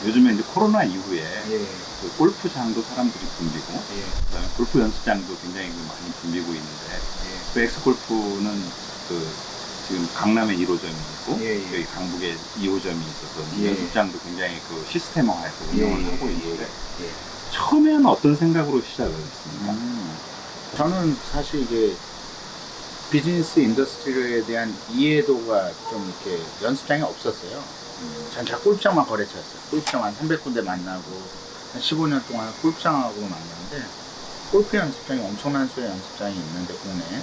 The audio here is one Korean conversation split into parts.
요즘에 이제 코로나 이후에 예. 그 골프장도 사람들이 붐비고, 예. 그다음에 골프 연습장도 굉장히 많이 붐비고 있는데, 예. 그 엑스골프는 그 지금 강남에 1호점이 있고, 예. 여기 강북에 2호점이 있어서 예. 연습장도 굉장히 그 시스템화해서 운영을 예. 하고 있는데, 예. 처음에는 어떤 생각으로 시작을 했습니까? 저는 사실 이게 비즈니스 인더스트리에 대한 이해도가 좀 이렇게 연습장이 없었어요. 전 다 골프장만 거래처였어요. 골프장 한 300군데 만나고 한 15년 동안 골프장하고 만났는데, 골프 연습장이 엄청난 수의 연습장이 있는데 국내에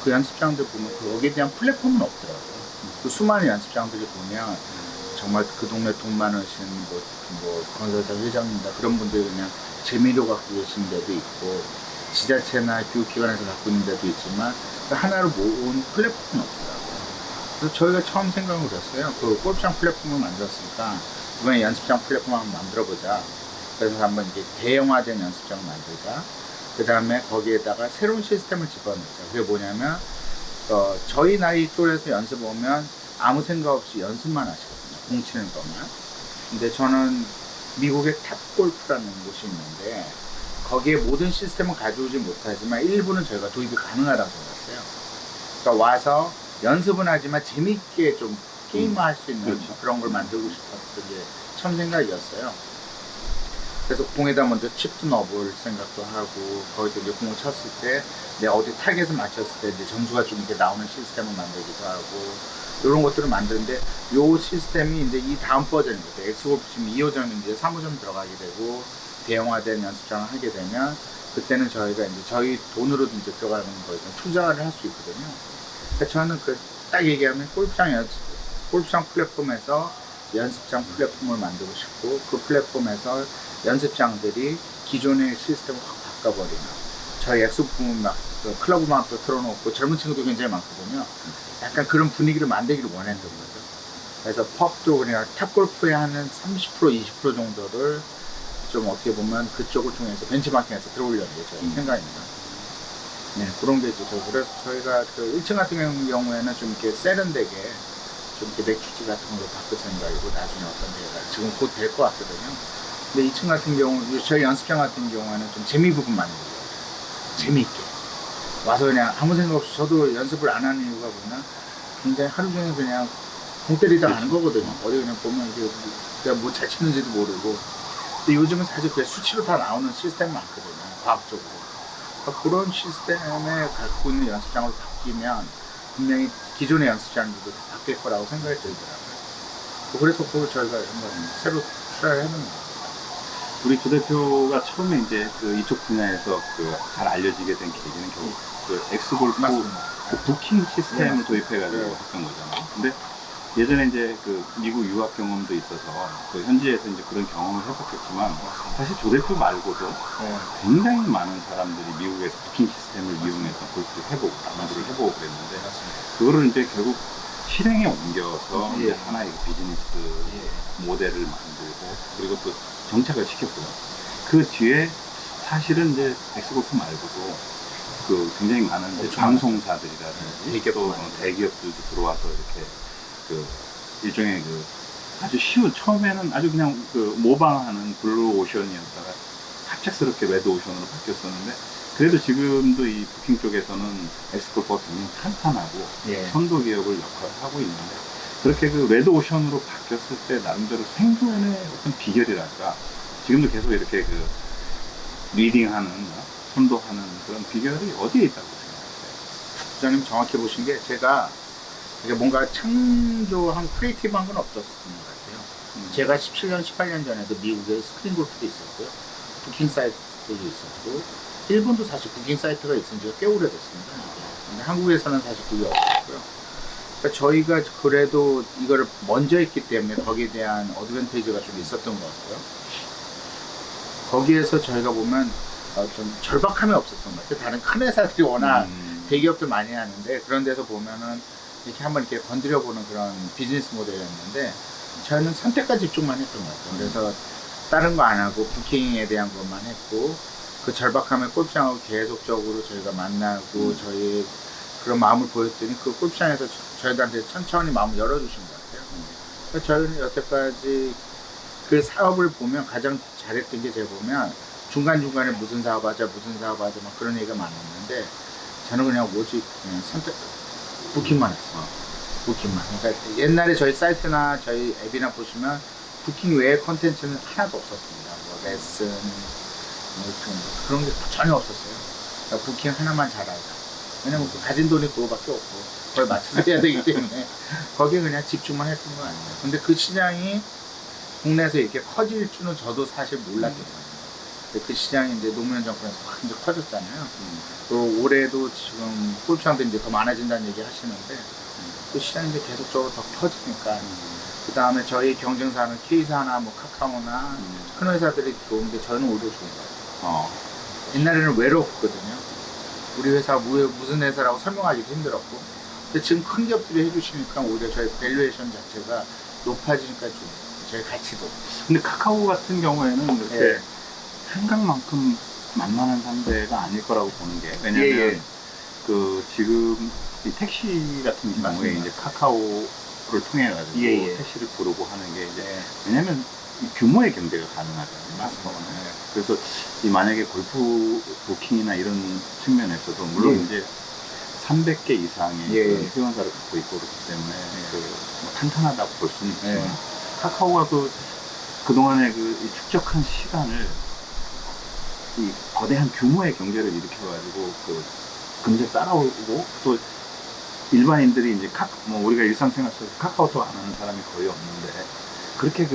그 연습장들 보면 거기에 대한 플랫폼은 없더라고요. 그 수많은 연습장들이 보면 정말 그 동네 돈 많으신 건설사 회장님이다 그런 분들이 그냥 재미로 갖고 계신 데도 있고, 지자체나 교육기관에서 갖고 있는 데도 있지만 그 하나로 모은 플랫폼은 없더라고요. 그래서 저희가 처음 생각을 했어요. 그 골프장 플랫폼을 만들었으니까 이번에 연습장 플랫폼 한번 만들어보자. 그래서 한번 이게 대형화된 연습장을 만들자. 그 다음에 거기에다가 새로운 시스템을 집어넣자. 그게 뭐냐면 저희 나이 또래에서 연습 오면 아무 생각 없이 연습만 하시거든요. 공 치는 것만. 근데 저는 미국의 탑골프라는 곳이 있는데 거기에 모든 시스템을 가져오지 못하지만 일부는 저희가 도입이 가능하다고 생각했어요. 그러니까 와서 연습은 하지만 재밌게 좀 게임할 수 있는 그렇죠. 그런 걸 만들고 싶었던 게 처음 생각이었어요. 그래서 공에다 먼저 칩도 넣어볼 생각도 하고, 거기서 이제 공을 쳤을 때 내가 어디 타겟을 맞췄을 때 이제 점수가 좀 이렇게 나오는 시스템을 만들기도 하고, 이런 것들을 만드는데, 요 시스템이 이제 이 다음 버전인 거죠. 엑스골프 지금 2호점 이제 3호점 들어가게 되고 대형화된 연습장을 하게 되면, 그때는 저희가 이제 저희 돈으로도 이제 들어가는 거에 투자를 할 수 있거든요. 그러니까 저는 딱 얘기하면 골프장 플랫폼에서 연습장 플랫폼을 만들고 싶고, 그 플랫폼에서 연습장들이 기존의 시스템을 확 바꿔버리는, 저희 엑스골프는 막 클럽 음악도 틀어놓고 젊은 친구도 굉장히 많거든요. 약간 그런 분위기를 만들기를 원했던 거죠. 그래서 펍도 그냥 탑골프에 하는 30% 20% 정도를 좀 어떻게 보면 그쪽을 통해서 벤치마킹해서 들어오려는 게 저희 생각입니다. 네, 그런 게 이제 그래서 저희가 그 1층 같은 경우에는 좀 이렇게 세련되게 좀 이렇게 맥주집 같은 걸로 바꿀 생각이고, 나중에 어떤 데가 지금 곧 될 것 같거든요. 근데 2층 같은 경우, 저희 연습장 같은 경우에는 좀 재미 부분 만들고 재미있게 와서 그냥 아무 생각 없이, 저도 연습을 안 하는 이유가 뭐냐, 굉장히 하루 종일 그냥 공 때리다 가는 거거든요. 어디 그냥 보면 이게 내가 뭐 잘 치는지도 모르고. 근데 요즘은 사실 그냥 수치로 다 나오는 시스템이 많거든요, 과학적으로. 그러니까 그런 시스템에 갖고 있는 연습장으로 바뀌면 분명히 기존의 연습장들도 다 바뀔 거라고 생각이 들더라고요. 그래서 그걸 저희가 한번 새로 트라이를 해보는 거예요. 우리 조 대표가 처음에 이제 그 이쪽 분야에서 그 잘 알려지게 된 계기는 결국 그 엑스골프 맞습니다. 그 부킹 시스템을 네, 도입해가지고 네. 했던 거잖아요. 근데 예전에 이제 그 미국 유학 경험도 있어서 그 현지에서 이제 그런 경험을 해봤겠지만, 사실 조 대표 말고도 네. 굉장히 많은 사람들이 미국에서 부킹 시스템을 이용해서 골프를 해보고 라운드를 해보고 그랬는데, 그거를 이제 결국 실행에 옮겨서 예. 이제 하나의 비즈니스 모델을 만들고, 그리고 또 정착을 시켰고요. 그 뒤에 사실은 이제 엑스골프 말고도 그 굉장히 많은 이제 방송사들이라든지 대기업도 또 대기업들도 들어와서 이렇게 그 일종의 그 아주 쉬운, 처음에는 아주 그냥 그 모방하는 블루 오션이었다가 갑작스럽게 레드 오션으로 바뀌었었는데, 그래도 지금도 이 부킹 쪽에서는 엑스골프가 굉장히 탄탄하고 선도 기업을 역할을 하고 있는데, 그렇게 그 레드 오션으로 바뀌었을 때 나름대로 생존의 어떤 비결이랄까, 지금도 계속 이렇게 그 리딩하는, 선도하는 그런 비결이 어디에 있다고 생각하세요? 부장님 정확히 보신 게, 제가 이게 뭔가 창조한 크리에이티브한 건 없었던 것 같아요. 제가 17년, 18년 전에도 미국에 스크린 골프도 있었고요, 부킹 사이트도 있었고, 일본도 사실 부킹 사이트가 있은 지가 꽤 오래됐습니다. 근데 한국에서는 사실 그게 없었고요. 그러니까 저희가 그래도 이거를 먼저 했기 때문에 거기에 대한 어드밴티지가 좀 있었던 것 같고요. 거기에서 저희가 보면 좀 절박함이 없었던 것 같아요. 다른 큰 회사들이 워낙 대기업들 많이 하는데, 그런 데서 보면은 이렇게 한번 이렇게 건드려 보는 그런 비즈니스 모델이었는데, 저희는 선택과 집중만 했던 것 같아요. 그래서 다른 거 안 하고 부킹에 대한 것만 했고, 그 절박함을 골프장하고 계속적으로 저희가 만나고, 저희 그런 마음을 보였더니 그 골프장에서 저희들한테 천천히 마음을 열어주신 것 같아요. 그래서 저희는 여태까지 그 사업을 보면 가장 잘했던 게 제가 보면 중간중간에 무슨 사업하자 막 그런 얘기가 많았는데 저는 그냥 오직 그냥 선택 부킹만 했어. 부킹만. 그러니까 옛날에 저희 사이트나 저희 앱이나 보시면 부킹 외에 컨텐츠는 하나도 없었습니다. 뭐 레슨, 뭐 그런 게 전혀 없었어요. 그러니까 부킹 하나만 잘하자. 왜냐면 가진 돈이 그거밖에 없고 그걸 맞춰서 해야 되기 때문에 거기에 그냥 집중만 했던 거 아니에요. 근데 그 시장이 국내에서 이렇게 커질 줄은 저도 사실 몰랐던 거예요. 근데 그 시장이 이제 노무현 정권에서 확 이제 커졌잖아요. 또 올해도 지금 골프장들이 이제 더 많아진다는 얘기 하시는데 그 시장이 이제 계속적으로 더 커지니까 그 다음에 저희 경쟁사는 K사나 뭐 카카오나 큰 회사들이 들어오는데 저는 오히려 좋은 거예요. 옛날에는 외롭거든요. 우리 회사 무슨 회사라고 설명하기도 힘들었고 근데 지금 큰 기업들이 해주시니까 오히려 저희 밸류에이션 자체가 높아지니까 좀 저희 가치도. 근데 카카오 같은 경우에는 이렇게 예. 생각만큼 만만한 상대가 아닐 거라고 보는 게 왜냐면 예. 그 지금 이 택시 같은 경우에 맞습니다. 이제 카카오를 통해 가지고 예. 택시를 부르고 하는 게 이제 예. 왜냐면 이 규모의 경제가 가능하잖아요. 맞습니다. 카카오는. 그래서 이 만약에 골프 부킹이나 이런 측면에서도 물론 예. 이제 300개 이상의 예. 그 회원사를 갖고 있고 그렇기 때문에 뭐 탄탄하다고 볼 수는 있지만 예. 카카오가 그동안의 이 축적한 시간을 이 거대한 규모의 경제를 일으켜가지고 금세 따라오고 또 일반인들이 이제 뭐 우리가 일상생활 속에서 카카오톡 안 하는 사람이 거의 없는데 그렇게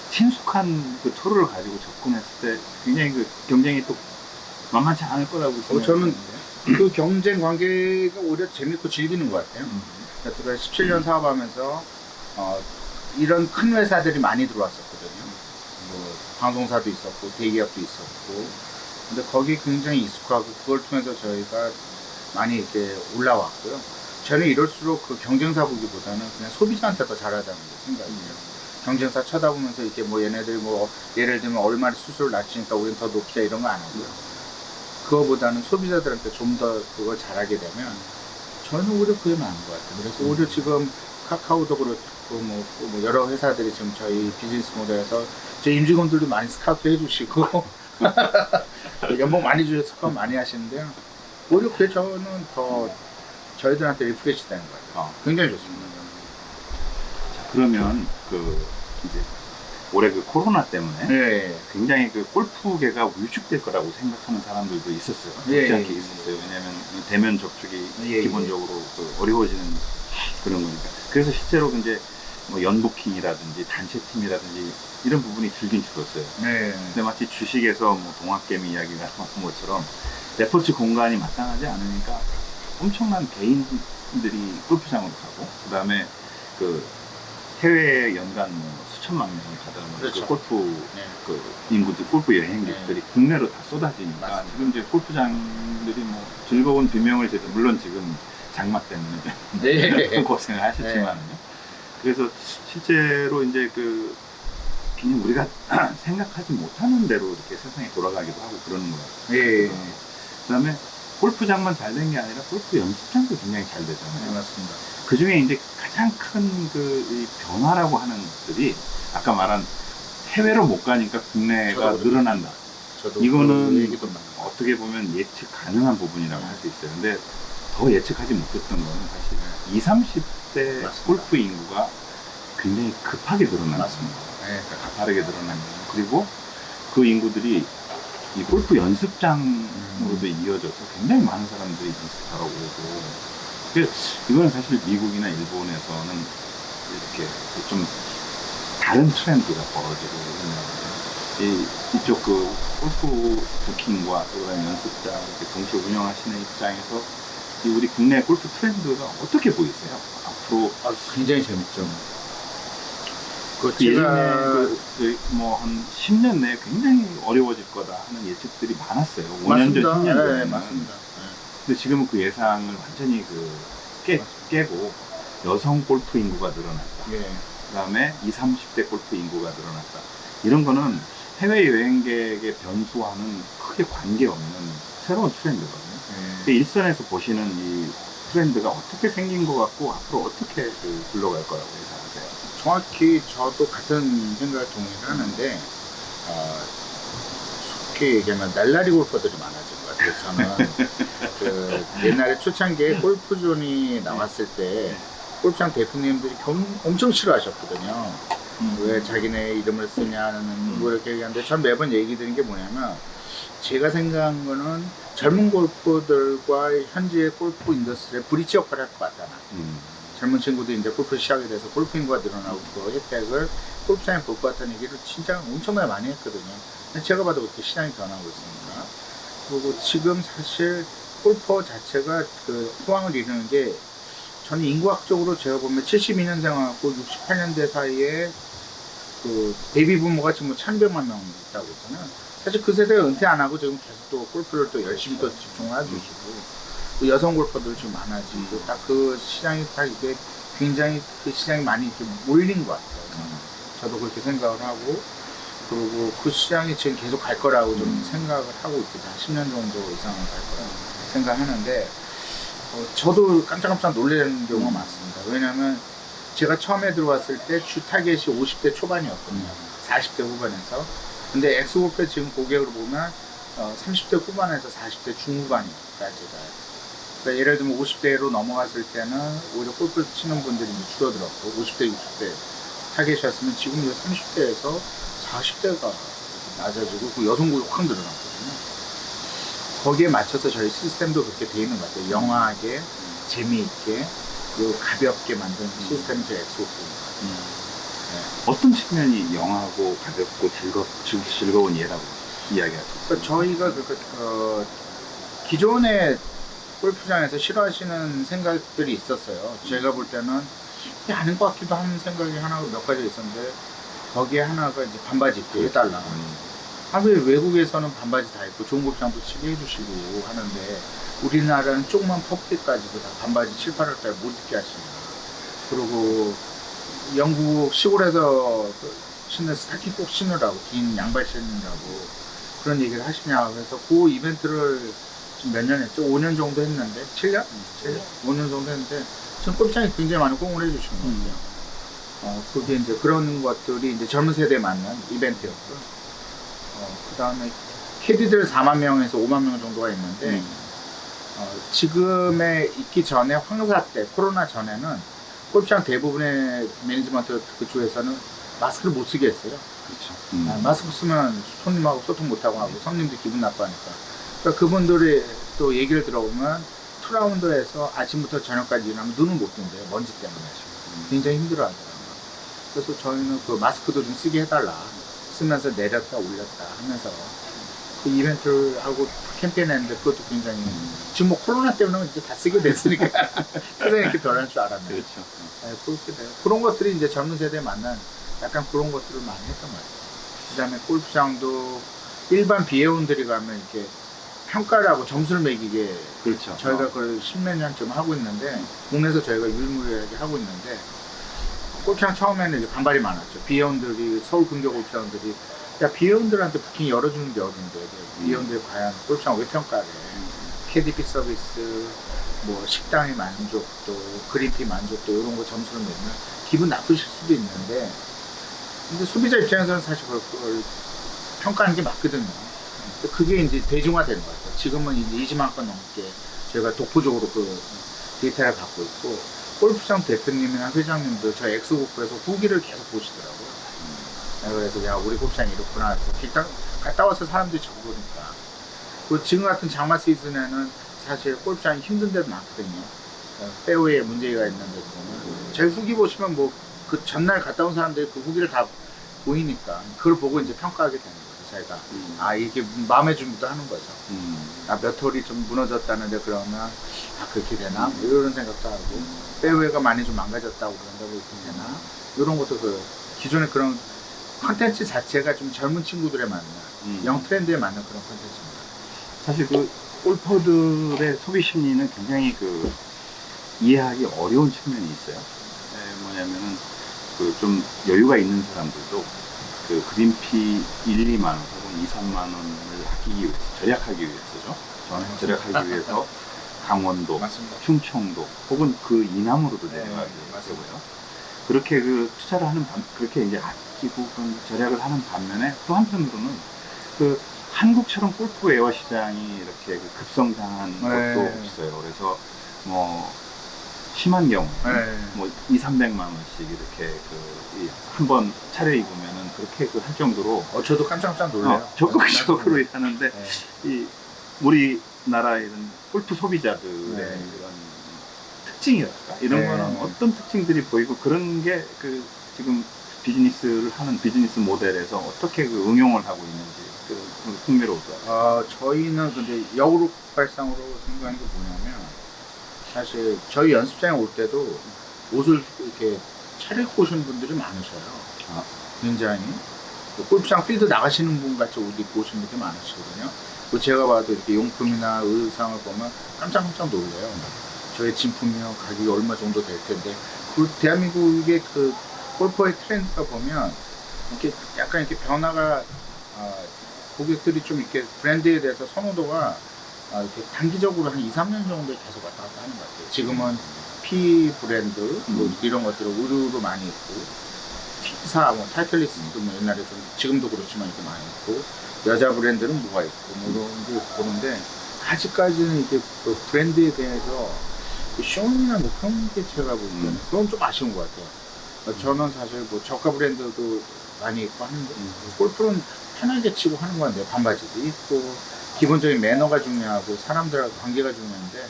친숙한 툴을 가지고 접근했을 때 굉장히 경쟁이 또 만만치 않을 거라고 저는 생각하는데 그 경쟁 관계가 오히려 재밌고 즐기는 것 같아요. 그러니까 17년 사업하면서 이런 큰 회사들이 많이 들어왔었거든요. 뭐 방송사도 있었고 대기업도 있었고 근데 거기 굉장히 익숙하고 그걸 통해서 저희가 많이 이렇게 올라왔고요. 저는 이럴수록 그 경쟁사 보기보다는 그냥 소비자한테 더 잘하자는 생각이에요. 경쟁사 쳐다보면서 이렇게 뭐 얘네들이 뭐 예를 들면 얼마나 수수료를 낮추니까 우리는 더 높이자 이런 거 안 하고요. 그거보다는 소비자들한테 좀 더 그걸 잘하게 되면 저는 오히려 그게 나은 것 같아요. 그래서 오히려 지금 카카오도 그렇고 뭐 여러 회사들이 지금 저희 비즈니스 모델에서 제 임직원들도 많이 스카우트 해주시고 연봉 많이 주셔서 스카우트 많이 하시는데요. 오히려 그게 저는 더 저희들한테 리프레시 되는 것 같아요. 굉장히 좋습니다. 자, 그러면 이제 올해 코로나 때문에 네. 굉장히 골프계가 위축될 거라고 생각하는 사람들도 있었어요. 예, 쉽지 않게 예, 있었어요. 왜냐하면 대면 접촉이 예, 기본적으로 어려워지는 그런 거니까. 그래서 실제로 이제 뭐 연부킹이라든지 단체 팀이라든지 이런 부분이 줄긴 줄었어요. 네. 근데 마치 주식에서 뭐 동학개미 이야기가 나온 것처럼 레포츠 공간이 마땅하지 않으니까 엄청난 개인들이 골프장으로 가고 그다음에 해외에 연간 수천만 명이 가다는 그렇죠. 골프 네. 인구들 골프 여행객들이 국내로 다 쏟아지니까 맞습니다. 지금 이제 골프장들이 뭐 즐거운 비명을 지르 물론 지금 장마 때문에 네. 고생을 하셨지만요. 그래서 실제로 이제 그냥 우리가 생각하지 못하는 대로 이렇게 세상이 돌아가기도 하고 그러는 거예요. 예. 그다음에 골프장만 잘 된 게 아니라 골프 연습장도 굉장히 잘 되잖아요. 네, 맞습니다. 그 중에 이제 가장 큰 이 변화라고 하는 것들이 아까 말한 해외로 못 가니까 국내가 저도 늘어난다. 저도 이거는 그 얘기도 많아요. 어떻게 보면 예측 가능한 부분이라고 할 수 있어요. 근데 더 예측하지 못했던 거는 사실 20, 30대 맞습니다. 골프 인구가 굉장히 급하게 늘어난다. 맞습니다. 네. 가파르게 늘어난다. 그리고 그 인구들이 이 골프 연습장으로도 이어져서 굉장히 많은 사람들이 연습하러 오고 이건 사실 미국이나 일본에서는 이렇게 좀 다른 트렌드가 벌어지고 있는 이쪽 골프 부킹과 그다음에 연습장 이렇게 동시에 운영하시는 입장에서 우리 국내 골프 트렌드가 어떻게 보이세요? 앞으로 굉장히 재밌죠. 예전에 뭐 한 10년 내에 굉장히 어려워질 거다 하는 예측들이 많았어요. 5년 전, 10년 전에. 네, 맞습니다. 근데 지금은 그 예상을 완전히 깨고 여성 골프 인구가 늘어났다. 예. 그 다음에 20, 30대 골프 인구가 늘어났다. 이런 거는 해외 여행객의 변수와는 크게 관계없는 새로운 트렌드거든요. 예. 일선에서 보시는 이 트렌드가 어떻게 생긴 것 같고 앞으로 어떻게 그 굴러갈 거라고 예상하세요? 정확히 저도 같은 생각을 동의를 하는데 쉽게 얘기하면 날라리 골퍼들이 많아진 것 같아요. 저는 그 옛날에 초창기에 골프존이 나왔을 때 골프장 대표님들이 엄청 싫어하셨거든요. 왜 자기네 이름을 쓰냐는 뭐 이렇게 얘기하는데 전 매번 얘기 드린 게 뭐냐면 제가 생각한 거는 젊은 골퍼들과 현재 골프 인더스트리의 브릿지 역할을 할 것 같다. 젊은 친구들이 이제 골프 시작이 돼서 골프 인구가 늘어나고 그 혜택을 골프장에 볼 것 같다는 얘기를 진짜 엄청나게 많이 했거든요. 제가 봐도 그렇게 시장이 변하고 있으니까. 그리고 지금 사실 골퍼 자체가 그 호황을 이루는 게 저는 인구학적으로 제가 보면 72년생하고 68년대 사이에 그 베이비 부모가 지금 1,200만 명 있다고 했잖아요. 사실 그 세대가 은퇴 안 하고 지금 계속 또 골프를 또 열심히 또 집중을 해주시고 또 여성 골퍼들 좀 많아지고 딱 그 시장이 딱 이게 굉장히 그 시장이 많이 이렇게 몰린 것 같아요. 저도 그렇게 생각을 하고 그리고 그 시장이 지금 계속 갈 거라고 좀 생각을 하고 있거든요. 10년 정도 이상은 갈 거라고 생각하는데 저도 깜짝깜짝 놀라는 경우가 많습니다. 왜냐하면 제가 처음에 들어왔을 때 주 타겟이 50대 초반이었거든요. 40대 후반에서. 근데 엑스골프의 지금 고객으로 보면 30대 후반에서 40대 중후반까지 가요. 그러니까 예를 들면 50대로 넘어갔을 때는 오히려 골프 치는 분들이 줄어들었고 50대, 60대 타겟이었으면 지금 이 30대에서 40대가 낮아지고 그 여성골이 확 늘어났거든요. 거기에 맞춰서 저희 시스템도 그렇게 돼 있는 것 같아요. 영하게, 재미있게, 그리고 가볍게 만든 시스템이 제 엑스골프입니다. 어떤 측면이 영하고 가볍고 즐거운 예라고 이야기하셨어요? 그러니까 저희가 기존의 골프장에서 싫어하시는 생각들이 있었어요. 제가 볼 때는 아닌 것 같기도 하는 생각이 하나 몇 가지 있었는데 거기에 하나가 이제 반바지 입게 해달라. 왜 외국에서는 반바지 다 입고 좋은 골프장도 치게 해주시고 하는데 우리나라는 조그만 퍼플까지도 다 반바지 7, 8월달에 못 입게 하시고 그리고 영국 시골에서 신는 스타킹 꼭 신으라고 긴 양발 신으라고 그런 얘기를 하시냐 그래서 그 이벤트를 지금 몇 년 했죠? 5년 정도 했는데 7년? 5년 정도 했는데 지금 골프장이 굉장히 많이 공을 해주시는 것 같아요. 그게 이제 그런 것들이 이제 젊은 세대에 맞는 이벤트였고요. 그 다음에 캐디들 4만 명에서 5만 명 정도가 있는데 지금에 있기 전에 황사 때 코로나 전에는 골프장 대부분의 매니지먼트 그쪽에서는 마스크를 못 쓰게 했어요. 그렇죠. 마스크 쓰면 손님하고 소통 못하고 하고 손님들 기분 나빠하니까. 그러니까 그분들이 또 얘기를 들어보면 투라운드에서 아침부터 저녁까지 일하면 눈을 못 뜬대요. 먼지 때문에. 굉장히 힘들어 하더라고요. 그래서 저희는 그 마스크도 좀 쓰게 해달라. 쓰면서 내렸다 올렸다 하면서 그 이벤트를 하고 캠페인 했는데 그것도 굉장히 지금 뭐 코로나 때문에 이제 다 쓰게 됐으니까 세상이 이렇게 변할 줄 알았네요. 그렇죠. 그렇게 돼요. 그런 것들이 이제 젊은 세대에 만난 약간 그런 것들을 많이 했던 것 같아요. 그 다음에 골프장도 일반 비회원들이 가면 이렇게 평가를 하고 점수를 매기게 그렇죠. 저희가 그걸 10몇 년쯤 하고 있는데 국내에서 저희가 유일무이하게 하고 있는데 골프장 처음에는 이제 반발이 많았죠. 비회원들이 서울 근교 골프장들이 야 비회원들한테 부킹 열어주는 게 어딘데 비회원들이 과연 골프장 왜 평가를 해. KDP 서비스 뭐 식당의 만족도 그린피 만족도 이런 거 점수를 내면 기분 나쁘실 수도 있는데 근데 소비자 입장에서는 사실 그걸 평가하는 게 맞거든요. 그게 이제 대중화된 것 같아요. 지금은 이제 20만 건 넘게 저희가 독보적으로 그 데이터를 갖고 있고 골프장 대표님이나 회장님도 저희 엑스골프에서 후기를 계속 보시더라고요. 그래서 야 우리 골프장이 이렇구나 해서 일단 갔다 와서 사람들이 적으니까 그 지금 같은 장마 시즌에는 사실 골프장이 힘든 데도 많거든요. 페어웨이에 문제가 있는 데도 보면 저희 후기 보시면 뭐 그 전날 갔다 온 사람들이 그 후기를 다 보이니까 그걸 보고 이제 평가하게 되는 거예요. 저희가 이게 마음의 준비도 하는 거죠. 몇 홀이 좀 무너졌다는데 그러면 그렇게 되나 뭐 이런 생각도 하고 페어웨이가 많이 좀 망가졌다고 그런다고 이렇게 되나 이런 것도 그 기존의 그런 컨텐츠 자체가 좀 젊은 친구들에 맞는 영 트렌드에 맞는 그런 컨텐츠입니다. 사실 그 골퍼들의 소비 심리는 굉장히 그 이해하기 어려운 측면이 있어요. 뭐냐면은 그 좀 여유가 있는 사람들도 그 그린피 1, 2만 원 혹은 2, 3만 원을 아끼기 위해서 절약하기 위해서죠. 절약하기 위해서 강원도, 맞습니다. 충청도 혹은 그 이남으로도 네, 내려가게 맞습니다. 되고요. 그렇게 그 투자를 하는 그렇게 이제 아끼고 그런 절약을 하는 반면에 또 한편으로는 그 한국처럼 골프 웨어 시장이 이렇게 그 급성장한 네. 것도 없어요. 그래서 뭐 심한 경우 네. 뭐 2, 300만 원씩 이렇게 한번 차려입으면은 그렇게 할 정도로 저도 깜짝깜짝 놀래요. 적극적으로 하는데 네. 이 우리나라의 이런 골프 소비자들의 네. 이런 특징이랄까 이런 네. 거는 어떤 특징들이 보이고 그런 게 그 지금 비즈니스를 하는 비즈니스 모델에서 어떻게 그 응용을 하고 있는지 그 흥미로워요. 저희는 근데 역으로 발상으로 생각하는 게 뭐냐면 사실 저희 연습장에 올 때도 옷을 이렇게 차려입고 오시는 분들이 많으셔요. 아. 굉장히 골프장 필드 나가시는 분 같이 옷 입고 오시는 분들이 많으시거든요. 그 제가 봐도 이렇게 용품이나 의상을 보면 깜짝깜짝 놀래요. 저의 진품이요 가격이 얼마 정도 될 텐데 그 대한민국의 그 골퍼의 트렌드가 보면 이렇게 약간 이렇게 변화가 고객들이 좀 이렇게 브랜드에 대해서 선호도가 이렇게 단기적으로 한 2, 3년 정도 계속 왔다 갔다 하는 것 같아요. 지금은 P 브랜드 뭐 이런 것들을 의류로 많이 있고 T사 뭐 타이틀리스트도 뭐 옛날에 좀 지금도 그렇지만 이렇게 많이 있고 여자 브랜드는 뭐가 있고 뭐 이런 거 보는데 아직까지는 이게 그 브랜드에 대해서 쇼잉이나 뭐 그런 게 제가 보기에는 그건 좀 아쉬운 것 같아요. 저는 사실 뭐 저가 브랜드도 많이 입고 하는데 골프는 편하게 치고 하는 건데 반바지도 입고 기본적인 매너가 중요하고 사람들하고 관계가 중요한데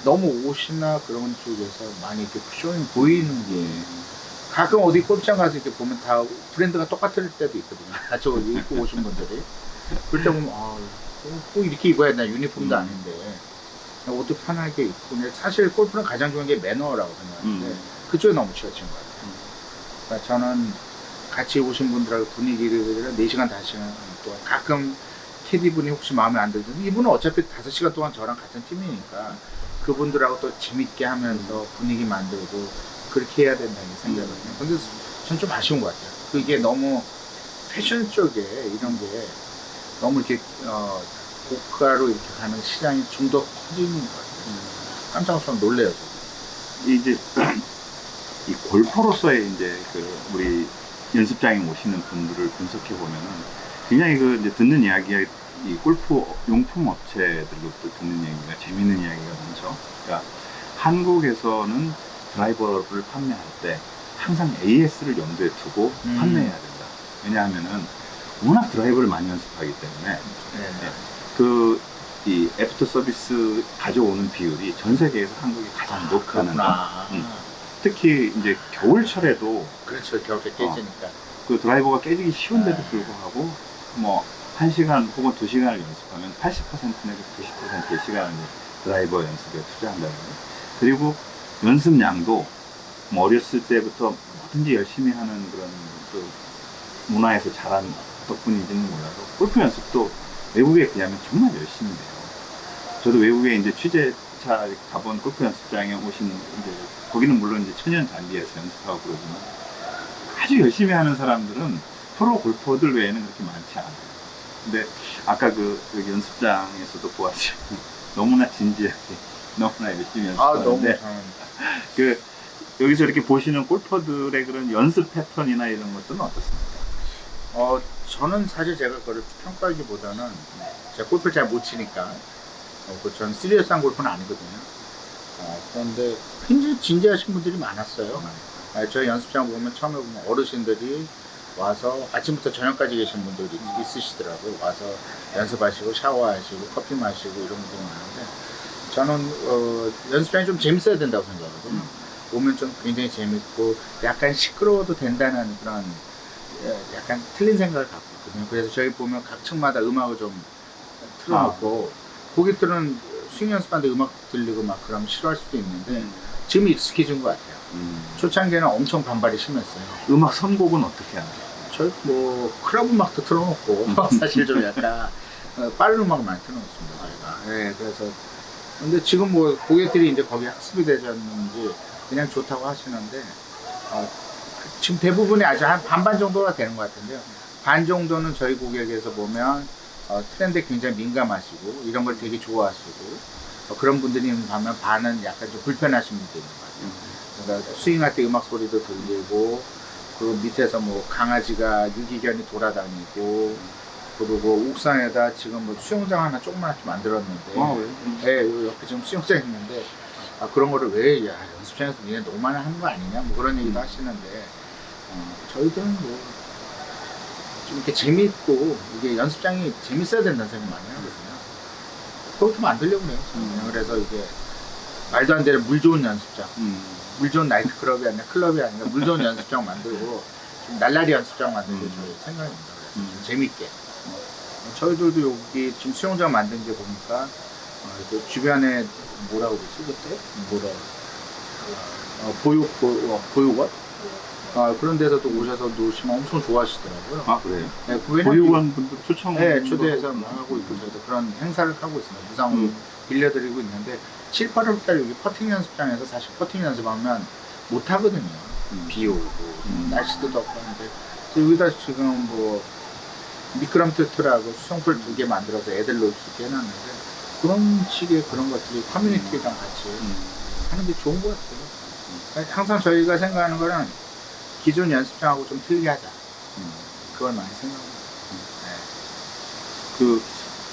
너무 옷이나 그런 쪽에서 많이 이렇게 쇼잉 보이는 게 가끔 어디 골프장 가서 이렇게 보면 다 브랜드가 똑같을 때도 있거든요. 같이 입고 오신 분들이 그럴 때 보면 꼭 이렇게 입어야 되나 유니폼도 아닌데 옷도 편하게 입고 근데 사실 골프는 가장 중요한 게 매너라고 생각하는데 그쪽에 너무 치우친 것 같아요. 그러니까 저는 같이 오신 분들하고 분위기를 4시간, 5시간 동안 가끔 캐디분이 혹시 마음에 안 들든 이분은 어차피 5시간 동안 저랑 같은 팀이니까 그분들하고 또 재밌게 하면서 분위기 만들고 그렇게 해야 된다는 생각이거든요. 근데 전 좀 아쉬운 것 같아요. 그게 너무 패션 쪽에 이런 게 너무 이렇게 고가로 이렇게 가는 시장이 좀 더 커지는 것 같아요. 깜짝 놀래요. 이제 이 골퍼로서의 이제 그 우리 연습장에 오시는 분들을 분석해 보면은 굉장히 그 이제 듣는 이야기가 이 골프 용품 업체들로부터 듣는 이야기가 재밌는 이야기가 많죠. 그러니까 한국에서는 드라이버를 판매할 때 항상 AS를 염두에 두고 판매해야 된다. 왜냐하면은 워낙 드라이버를 많이 연습하기 때문에 이 애프터 서비스 가져오는 비율이 전 세계에서 한국이 가장 높다는 거. 특히 이제 겨울철에도 그렇죠. 겨울에 깨지니까. 그 드라이버가 깨지기 쉬운데도 불구하고 뭐 1시간 혹은 2시간을 연습하면 80% 내지 90%의 시간을 드라이버 연습에 투자한다는 거예요. 그리고 연습량도 뭐 어렸을 때부터 뭐든지 열심히 하는 그런 그 문화에서 자란 덕분인지는 몰라도 골프 연습도 외국에 비하면 정말 열심히 해요. 저도 외국에 이제 취재차 가본 골프 연습장에 오신 이제 거기는 물론 이제 천연 잔디에서 연습하고 그러지만 아주 열심히 하는 사람들은 프로 골퍼들 외에는 그렇게 많지 않아요. 근데 아까 그 연습장에서도 보았지만 너무나 진지하게 너무나 열심히 연습하는데 그 여기서 이렇게 보시는 골퍼들의 그런 연습 패턴이나 이런 것들은 어떻습니까? 저는 사실 제가 그걸 평가하기보다는 제가 골프를 잘 못 치니까 저는 시리어스한 골프는 아니거든요. 그런데 굉장히 진지하신 분들이 많았어요. 저희 연습장 보면 처음에 보면 어르신들이 와서 아침부터 저녁까지 계신 분들이 있으시더라고요. 와서 연습하시고 샤워하시고 커피 마시고 이런 분들이 많은데 저는 연습장이 좀 재밌어야 된다고 생각하거든요. 오면 좀 굉장히 재밌고 약간 시끄러워도 된다는 그런 약간 틀린 생각을 갖고 있거든요. 그래서 저희 보면 각 층마다 음악을 좀 틀어놓고 고객들은 스윙 연습하는데 음악 들리고 막 그러면 싫어할 수도 있는데 지금 익숙해진 것 같아요. 초창기에는 엄청 반발이 심했어요. 음악 선곡은 어떻게 하나요? 저희 뭐 클럽 음악도 틀어놓고 사실 좀 약간 빠른 음악을 많이 틀어놓습니다 저희가. 네, 그래서 근데 지금 뭐 고객들이 이제 거기 학습이 되셨는지 그냥 좋다고 하시는데 지금 대부분이 아주 한 반반 정도가 되는 것 같은데요. 반 정도는 저희 고객에서 보면 트렌드에 굉장히 민감하시고 이런 걸 되게 좋아하시고 그런 분들이 가면 반은 약간 좀 불편하신 분도 있는 것 같아요. 그러니까 스윙할 때 음악 소리도 들리고, 그 밑에서 뭐 강아지가 유기견이 돌아다니고, 그리고 옥상에다 지금 뭐 수영장 하나 조그맣게 만들었는데, 왜? 네, 옆에 지금 수영장 있는데, 그런 거를 왜, 야, 연습장에서 니네 너무 많이 하는 거 아니냐? 뭐 그런 얘기도 하시는데, 저희들은 뭐, 좀 이렇게 재미있고, 이게 연습장이 재밌어야 된다는 생각 많이 하거든요. 그걸 좀 만들려고 해요. 그래서 이게, 말도 안 되는 물 좋은 연습장. 물 좋은 나이트클럽이 아니라 클럽이 아니라 물 좋은 연습장 만들고, 좀 날라리 연습장 만들고 저희 생각입니다. 그래서 좀 재밌게. 저희들도 여기 지금 수영장 만든 게 보니까, 그 주변에 뭐라고 그러지, 그때? 보육원? 그런 데서도 오셔서 노시면 엄청 좋아하시더라고요. 아, 그래요? 네, 보육원 분들 초청. 네, 초대해서 하고 있고, 저희도 그런 행사를 하고 있습니다. 무상으로 빌려드리고 있는데, 7, 8월 달 여기 퍼팅 연습장에서 사실 퍼팅 연습하면 못 하거든요. 비 오고, 날씨도 덥고 하는데, 여기다 지금 뭐, 미끄럼틀하고 수성풀 2개 만들어서 애들 놀 수 있게 해놨는데, 그런 식의 그런 것들이 커뮤니티랑 같이 하는 게 좋은 것 같아요. 항상 저희가 생각하는 거는 기존 연습장하고 좀 틀리하자. 그걸 많이 생각합니다. 그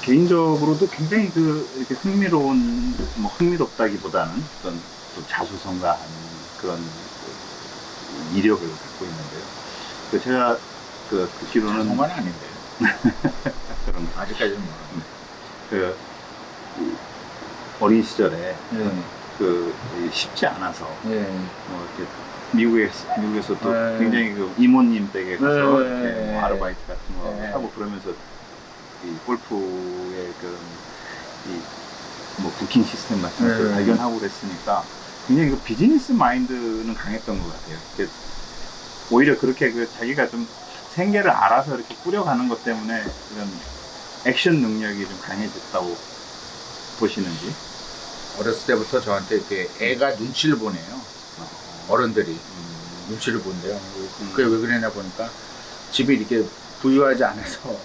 개인적으로도 굉장히 이렇게 흥미롭다기보다는 어떤 좀 자수성가한 그런 이력을 갖고 있는데요. 제가 듣기로는 정말 아닌데. 그런 아직까지는 그 어린 시절에 네. 쉽지 않아서 네. 이렇게 미국에서 또 네. 굉장히 이모님 댁에 가서 네. 이렇게 뭐 아르바이트 같은 거 네. 하고 그러면서 이 골프의 뭐 부킹 시스템 같은 것을 네. 발견하고 그랬으니까 굉장히 비즈니스 마인드는 강했던 것 같아요. 오히려 그렇게 자기가 좀 생계를 알아서 이렇게 꾸려가는 것 때문에 이런 액션 능력이 좀 강해졌다고 보시는지. 어렸을 때부터 저한테 이렇게 애가 눈치를 보네요. 어른들이 눈치를 본대요. 그게 왜 그러냐 보니까 집이 이렇게 부유하지 않아서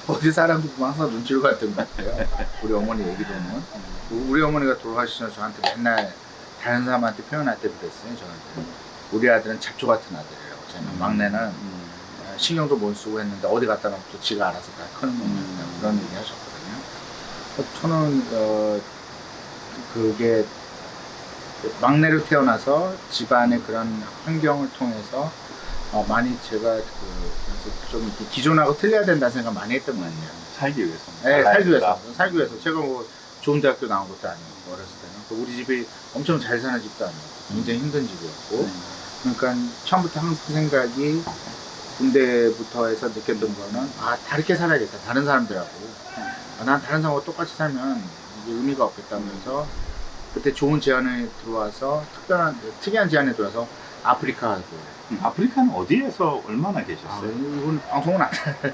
어디 사람들 보면 항상 눈치를 봤던 것 같아요. 우리 어머니 얘기 들으면. 우리 어머니가 돌아가시기 전에 저한테 맨날 다른 사람한테 표현할 때 그랬어요. 저한테 우리 아들은 잡초 같은 아들이라고. 저는 막내는 신경도 못 쓰고 했는데 어디 갖다 놓고 지가 알아서 다 크는 놈이다. 그런 얘기 하셨거든요. 저는 그게 막내로 태어나서 집안의 그런 환경을 통해서 많이 제가 좀 기존하고 틀려야 된다는 생각 많이 했던 것 같아요. 살기 위해서. 네, 살기 위해서. 제가 뭐 좋은 대학교 나온 것도 아니고 어렸을 때는 우리 집이 엄청 잘 사는 집도 아니고 굉장히 힘든 집이었고 그러니까 처음부터 항상 생각이 군대부터 해서 느꼈던 거는 다르게 살아야겠다. 다른 사람들하고 난 다른 사람하고 똑같이 살면 이게 의미가 없겠다면서 그때 좋은 제안이 들어와서 특이한 제안이 들어와서 아프리카도. 아프리카는 어디에서 얼마나 계셨어요? 이건 방송은 안 돼.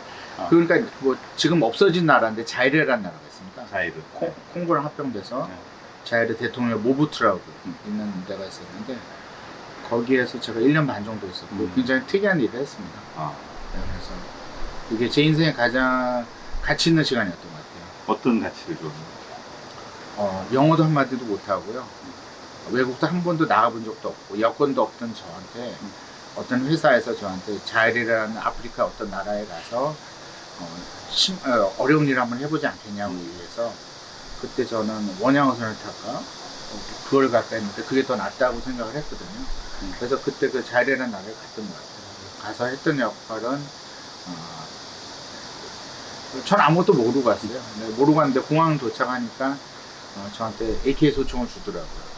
그러니까 뭐 지금 없어진 나라인데 자이르라는 나라가 있습니다. 자이르. 콩고랑 합병돼서 자이르 대통령 모부투라고 있는 데가 있었는데 거기에서 제가 1년 반 정도 있었고 굉장히 특이한 일을 했습니다. 그래서 이게 제 인생에 가장 가치 있는 시간이었던 것 같아요. 어떤 가치를 줬나요? 영어도 한마디도 못하고요. 외국도 한 번도 나가본 적도 없고 여권도 없던 저한테 어떤 회사에서 저한테 자이르라는 아프리카 어떤 나라에 가서 어려운 일을 한번 해보지 않겠냐고 얘기해서 그때 저는 원양어선을 탈까 9월 갈까 했는데 그게 더 낫다고 생각을 했거든요. 그래서 그때 그 자이르라는 나라에 갔던 것 같아요. 가서 했던 역할은 전 아무것도 모르고 갔어요. 모르고 갔는데 공항 도착하니까 저한테 AK 소총을 주더라고요.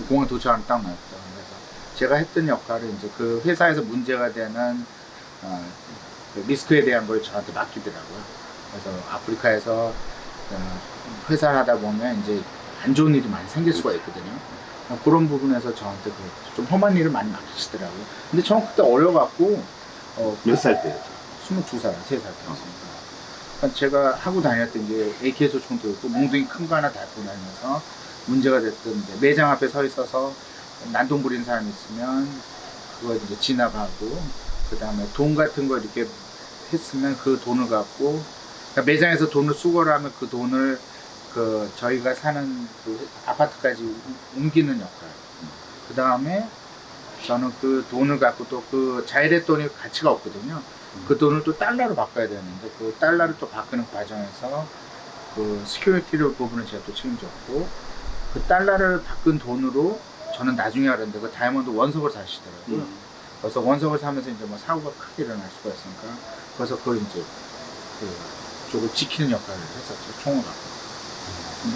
공항 도착하면 딱 나왔다. 그래서 제가 했던 역할은 이제 그 회사에서 문제가 되는 그 리스크에 대한 걸 저한테 맡기더라고요. 그래서 아프리카에서 회사를 하다 보면 이제 안 좋은 일이 많이 생길 수가 있거든요. 그런 부분에서 저한테 좀 험한 일을 많이 맡기시더라고요. 근데 저는 그때 어려갖고 몇 살 때였죠? 22살, 3살 때였습니다. 그러니까 제가 하고 다녔던 게 AK 소총 들고 몽둥이 큰 거 하나 달고 다니면서 문제가 됐던데 매장 앞에 서 있어서 난동 부리는 사람이 있으면 그거 이제 지나가고 그 다음에 돈 같은 거 이렇게 했으면 그 돈을 갖고 그러니까 매장에서 돈을 수거를 하면 그 돈을 그 저희가 사는 그 아파트까지 옮기는 역할. 그 다음에 저는 그 돈을 갖고 또 그 자일의 돈이 가치가 없거든요. 그 돈을 또 달러로 바꿔야 되는데 그 달러를 또 바꾸는 과정에서 그 시큐리티를 부분을 제가 또 책임졌고 그 달러를 바꾼 돈으로 저는 나중에 알았는데 그 다이아몬드 원석을 사시더라고요. 그래서 원석을 사면서 이제 뭐 사고가 크게 일어날 수가 있으니까 그래서 그걸 이제 그 쪽을 지키는 역할을 했었죠. 총을 갖고.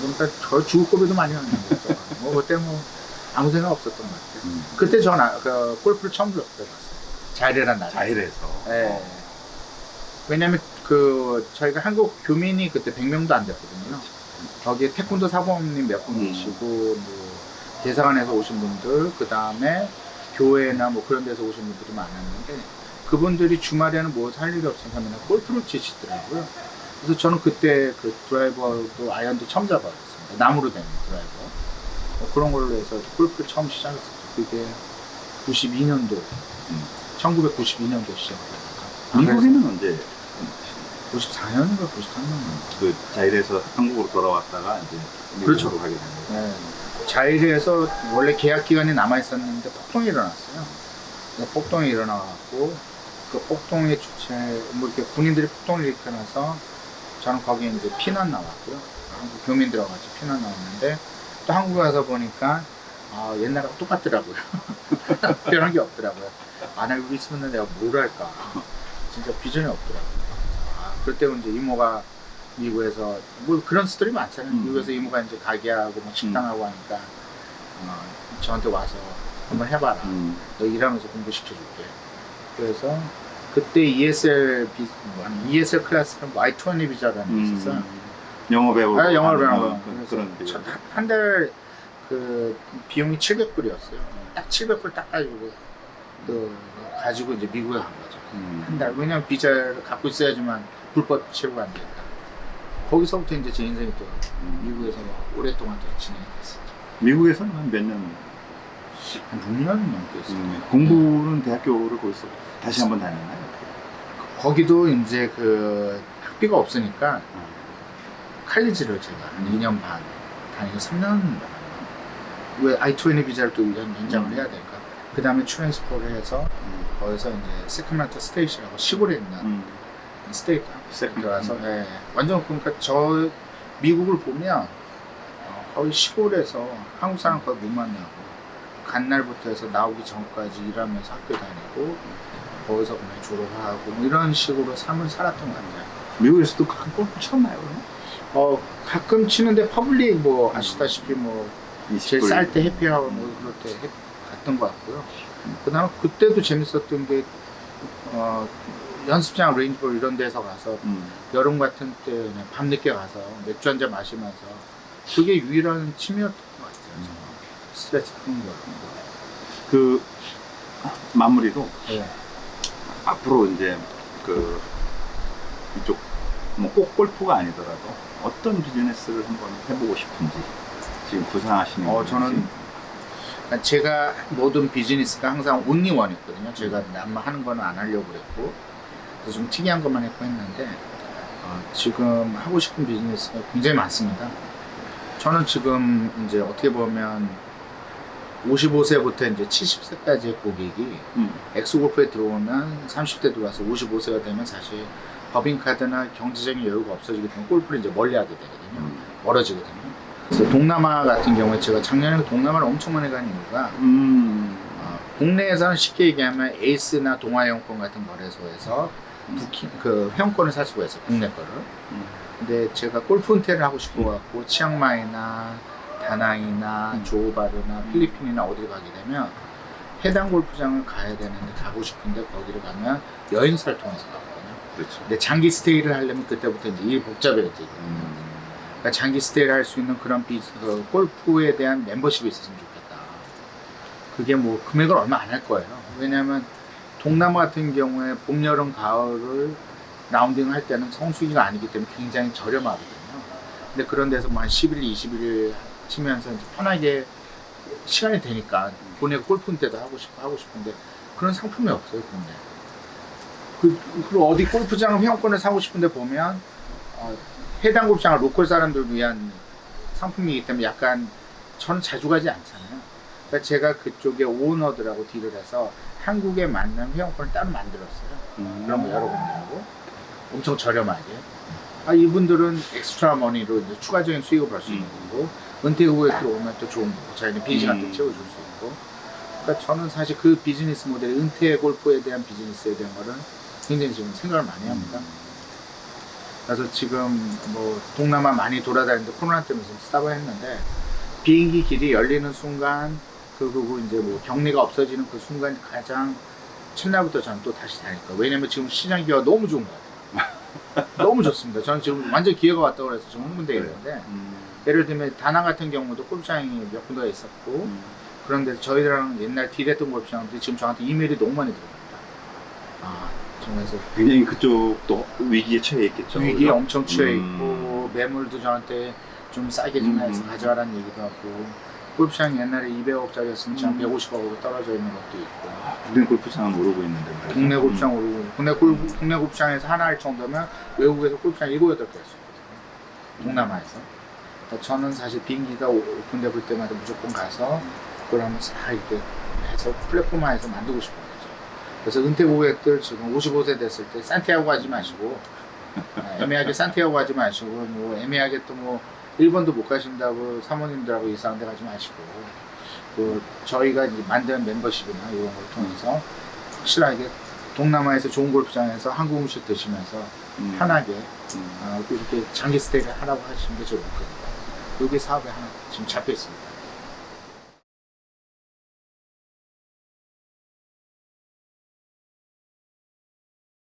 그러니까 저 죽을 고비도 많이 왔는 거죠. 뭐 그때 뭐 아무 생각 없었던 것 같아요. 그때 전 그 골프를 처음 배웠어요. 자일이란 나라. 자일에서. 네. 왜냐면 그 저희가 한국 교민이 그때 100명도 안 됐거든요. 거기에 태권도 사범님 몇 분 계시고 뭐 대사관에서 오신 분들, 그 다음에 교회나 뭐 그런 데서 오신 분들이 많았는데 그분들이 주말에는 뭐 할 일이 없으니까 맨날 골프를 치시더라고요. 그래서 저는 그때 그 드라이버도 아이언도 처음 잡아봤습니다. 나무로 된 드라이버. 뭐 그런 걸로 해서 골프를 처음 시작했었죠. 그게 92년도, 1992년도 시작했어요. 미국에는 언제 94년인가 93년인가. 그 자일에서 한국으로 돌아왔다가 이제 미국으로 그렇죠. 가게 된 거예요? 네. 자일에서 원래 계약 기간이 남아 있었는데 폭동이 일어났어요. 폭동이 일어나고 그 폭동의 주체 뭐 이렇게 군인들이 폭동을 일으켜놔서 저는 거기에 이제 피난 나왔고요. 한국 교민들하고 같이 피난 나왔는데 또 한국에 와서 보니까 옛날하고 똑같더라고요. 변한 게 없더라고요. 나 여기 있으면 내가 뭘 할까. 진짜 비전이 없더라고요. 그때 이제 이모가 미국에서 뭐 그런 스토리 많잖아요. 미국에서 이모가 이제 가게하고 뭐 식당하고 하니까 저한테 와서 한번 해봐라. 너 일하면서 공부시켜줄게. 그래서 그때 ESL 클래스는 Y20 비자라는 게 있었어요. 영어 배우고 영어를 배우는 거. 그런 비자. 한 달 그 비용이 700불이었어요. 딱 700불 딱 가지고 가지고 이제 미국에 간 거죠. 한 달. 왜냐면 비자를 갖고 있어야지만 불법 체류가 안 되니까. 거기서부터 이제 제 인생이 또 미국에서 오랫동안 또 진행됐었죠. 미국에서는 한 몇 년? 한 6년 넘게 했어요. 공부는 대학교를 거기서 다시 한번 다녔나요? 거기도 이제 그 학비가 없으니까 칼리지를 제가 한 2년 반 다니고 3년 왜 I-20 비자를 또 연장을 해야 되니까 그 다음에 트랜스포를 해서 거기서 이제 세크라멘토 스테이트라고 시골에 있는 스테이트 들어가서 완전 그러니까 저 미국을 보면 거의 시골에서 한국 사람 거의 못 만나고 간 날부터 해서 나오기 전까지 일하면서 학교 다니고 거기서 그냥 졸업하고 뭐 이런 식으로 삶을 살았던 것 같아요. 미국에서도 가끔 골프 쳤나요, 그러면? 가끔 치는데 퍼블릭 뭐 아시다시피 뭐 제일 20불. 쌀 때 해피아워 뭐 그럴 때 갔던 것 같고요. 그다음에 그때도 재밌었던 게 연습장 레인지볼 이런 데서 가서 여름 같은 때 그냥 밤늦게 가서 맥주 한잔 마시면서 그게 유일한 취미였던 것 같아요. 스트레스 푸는 거. 그 마무리로 네. 앞으로 이제 그 이쪽 뭐 꼭 골프가 아니더라도 어떤 비즈니스를 한번 해보고 싶은지 지금 구상하시는 건지. 저는 제가 모든 비즈니스가 항상 온리원이었거든요. 제가 남만 하는 거는 안 하려고 그랬고 그래서 좀 특이한 것만 했는데 지금 하고 싶은 비즈니스가 굉장히 많습니다. 저는 지금 이제 어떻게 보면 55세부터 이제 70세까지의 고객이 엑스골프에 들어오면 30대 들어와서 55세가 되면 사실 법인카드나 경제적인 여유가 없어지기 때문에 골프를 이제 멀리하게 되거든요. 멀어지거든요. 그래서 동남아 같은 경우에 제가 작년에 동남아를 엄청 많이 간 이유가 국내에서는 쉽게 얘기하면 에이스나 동아영권 같은 거래소에서 그 회원권을 살 수가 있어요. 국내 거를. 근데 제가 골프 은퇴를 하고 싶어갖고 치앙마이나 다낭이나 조호바르나 필리핀이나 어디를 가게 되면 해당 골프장을 가야 되는데 가고 싶은데 거기를 가면 여행사를 통해서 가거든요. 그렇죠. 근데 장기 스테이를 하려면 그때부터 이제 일이 복잡해지거든요. 그러니까 장기 스테이를 할 수 있는 그런 골프에 대한 멤버십이 있었으면 좋겠다. 그게 뭐 금액을 얼마 안 할 거예요. 왜냐하면 동남아 같은 경우에 봄, 여름, 가을을 라운딩을 할 때는 성수기가 아니기 때문에 굉장히 저렴하거든요. 근데 그런 데서 뭐 한 10일, 20일 치면서 이제 편하게 시간이 되니까 보내고 골프 때도 하고 싶은데 그런 상품이 없어요, 근데. 그리고 어디 골프장 회원권을 사고 싶은데 보면 해당 골프장은 로컬 사람들을 위한 상품이기 때문에 약간 저는 자주 가지 않잖아요. 그러니까 제가 그쪽에 오너들하고 딜을 해서 한국에 맞는 회원권을 따로 만들었어요. 그런 거 여러 군데하고 엄청 저렴하게. 이분들은 엑스트라 머니로 이제 추가적인 수익을 벌 수 있는 거고, 은퇴 후에 또 오면 또 좋은 거고, 자기는 빚이나 또 채워줄 수 있고. 그러니까 저는 사실 그 비즈니스 모델, 은퇴 골프에 대한 비즈니스에 대한 거는 굉장히 지금 생각을 많이 합니다. 그래서 지금 뭐 동남아 많이 돌아다니는데 코로나 때문에 좀 스탑을 했는데, 비행기 길이 열리는 순간, 그리고 이제 뭐 격리가 없어지는 그 순간 가장 첫날부터 저는 또 다시 다닐 거예요. 왜냐면 지금 시장 기회가 너무 좋은 것 같아요. 너무 좋습니다. 저는 지금 완전 기회가 왔다고 그래서 지금 흥분되어 있는데, 예를 들면 다낭 같은 경우도 골프장이 몇 군데가 있었고, 그런데 저희랑 옛날 딜했던 골프장들이 지금 저한테 이메일이 너무 많이 들어옵니다. 정말서 굉장히 그쪽도 위기에 처해 있겠죠. 위기에 엄청 취해 있고, 매물도 저한테 좀 싸게 좀 해서 가져가라는 얘기도 하고, 골프장이 옛날에 200억짜리였으면 지금 150억으로 떨어져 있는 것도 있고. 국내 골프장은 오르고 있는데 말이죠. 국내 골프장 오르고, 국내 골프장에서 하나 할 정도면 외국에서 골프장 7, 8개 했었거든요. 동남아에서. 그러니까 저는 사실 비행기가 오픈돼 볼 때마다 무조건 가서 그걸 하면서 다 이렇게 해서 플랫폼화해서 만들고 싶은 거죠. 그래서 은퇴 고객들 지금 55세 됐을 때 산티아고 가지 마시고, 애매하게 산티아고 가지 마시고, 뭐 애매하게 또 뭐 일본도 못 가신다고 사모님들하고 이사한 데 가지 마시고, 그 저희가 이제 만드는 멤버십이나 이런 걸 통해서 확실하게 동남아에서 좋은 골프장에서 한국 음식 드시면서 편하게 이렇게 장기 스테이를 하라고 하시는 게 제일 좋거든요. 여기 사업에 하나 지금 잡혀 있습니다.